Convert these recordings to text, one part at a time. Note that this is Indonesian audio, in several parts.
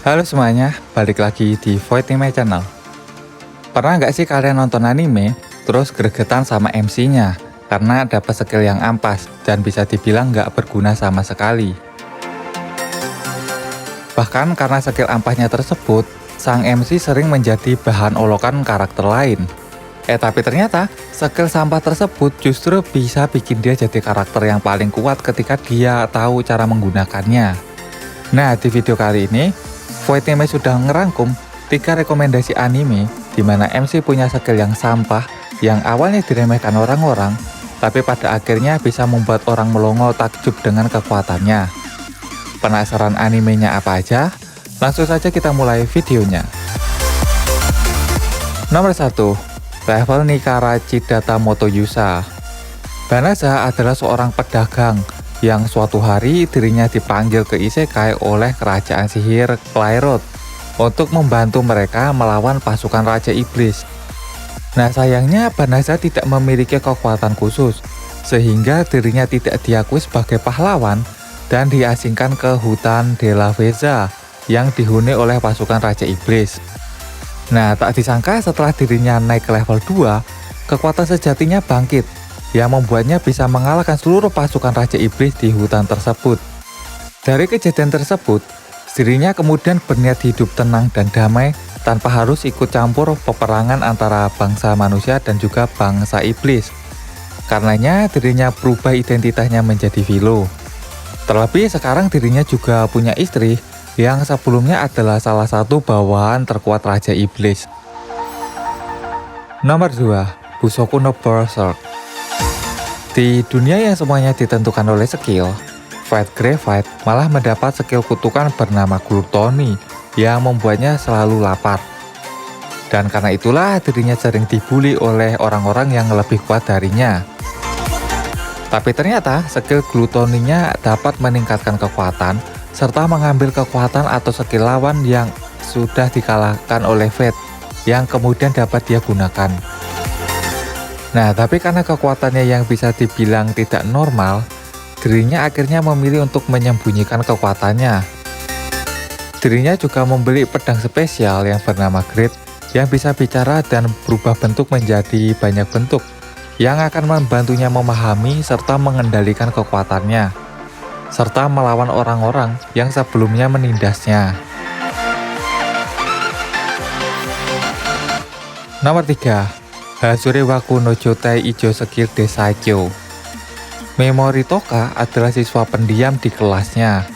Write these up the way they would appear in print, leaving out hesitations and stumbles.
Halo semuanya, balik lagi di Void Anime Channel. Pernah nggak sih kalian nonton anime, terus gregetan sama MC-nya karena dapat skill yang ampas dan bisa dibilang nggak berguna sama sekali? Bahkan karena skill ampasnya tersebut, sang MC sering menjadi bahan olokan karakter lain. Tapi ternyata skill sampah tersebut justru bisa bikin dia jadi karakter yang paling kuat ketika dia tahu cara menggunakannya. Nah, di video kali ini Void Anime sudah ngerangkum 3 rekomendasi anime di mana MC punya skill yang sampah yang awalnya diremehkan orang-orang, tapi pada akhirnya bisa membuat orang melongo takjub dengan kekuatannya. Penasaran animenya apa aja? Langsung saja kita mulai videonya. Nomor 1, level Nikara Chidata Motoyusa. Banaza adalah seorang pedagang yang suatu hari dirinya dipanggil ke isekai oleh kerajaan sihir Clairot untuk membantu mereka melawan pasukan Raja Iblis. Nah, sayangnya Banaza tidak memiliki kekuatan khusus, sehingga dirinya tidak diakui sebagai pahlawan dan diasingkan ke hutan De La Veza yang dihuni oleh pasukan Raja Iblis. Nah, tak disangka setelah dirinya naik ke level 2, kekuatan sejatinya bangkit yang membuatnya bisa mengalahkan seluruh pasukan Raja Iblis di hutan tersebut. Dari kejadian tersebut, dirinya kemudian berniat hidup tenang dan damai tanpa harus ikut campur peperangan antara bangsa manusia dan juga bangsa iblis. Karenanya dirinya berubah identitasnya menjadi Philo. Terlebih sekarang dirinya juga punya istri yang sebelumnya adalah salah satu bawahan terkuat Raja Iblis. Nomor 2, Busoku no Berserk. Di dunia yang semuanya ditentukan oleh skill, Fight Graphite malah mendapat skill kutukan bernama Gluttony yang membuatnya selalu lapar. Dan karena itulah dirinya sering dibully oleh orang-orang yang lebih kuat darinya. Tapi ternyata skill Gluttony-nya dapat meningkatkan kekuatan serta mengambil kekuatan atau skill lawan yang sudah dikalahkan oleh Fate yang kemudian dapat dia gunakan. Nah, tapi karena kekuatannya yang bisa dibilang tidak normal, dirinya akhirnya memilih untuk menyembunyikan kekuatannya. Dirinya juga membeli pedang spesial yang bernama Grid yang bisa bicara dan berubah bentuk menjadi banyak bentuk yang akan membantunya memahami serta mengendalikan kekuatannya, serta melawan orang-orang yang sebelumnya menindasnya. Nomor 3, Hazure Waku no Jotai Ijo Skill Desaikyo. Memori Toka adalah siswa pendiam di kelasnya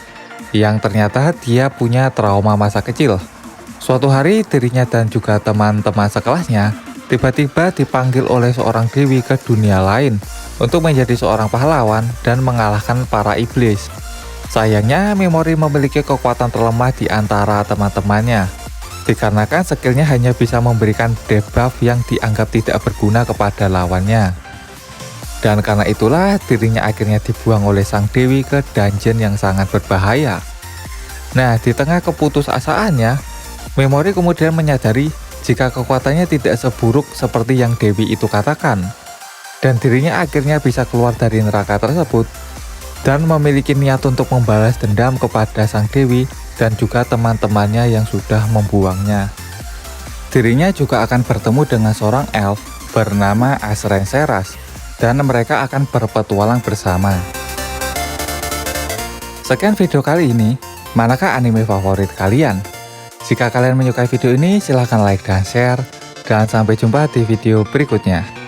yang ternyata dia punya trauma masa kecil. Suatu hari dirinya dan juga teman-teman sekelasnya tiba-tiba dipanggil oleh seorang dewi ke dunia lain untuk menjadi seorang pahlawan dan mengalahkan para iblis. Sayangnya Memori memiliki kekuatan terlemah di antara teman-temannya, dikarenakan skillnya hanya bisa memberikan debuff yang dianggap tidak berguna kepada lawannya. Dan karena itulah dirinya akhirnya dibuang oleh sang dewi ke dungeon yang sangat berbahaya. Nah, di tengah keputusasaannya, Memori kemudian menyadari jika kekuatannya tidak seburuk seperti yang dewi itu katakan. Dan dirinya akhirnya bisa keluar dari neraka tersebut dan memiliki niat untuk membalas dendam kepada sang dewi dan juga teman-temannya yang sudah membuangnya. Dirinya juga akan bertemu dengan seorang elf bernama Asren Seras dan mereka akan berpetualang bersama. Sekian video kali ini, manakah anime favorit kalian? Jika kalian menyukai video ini, silahkan like dan share, dan sampai jumpa di video berikutnya.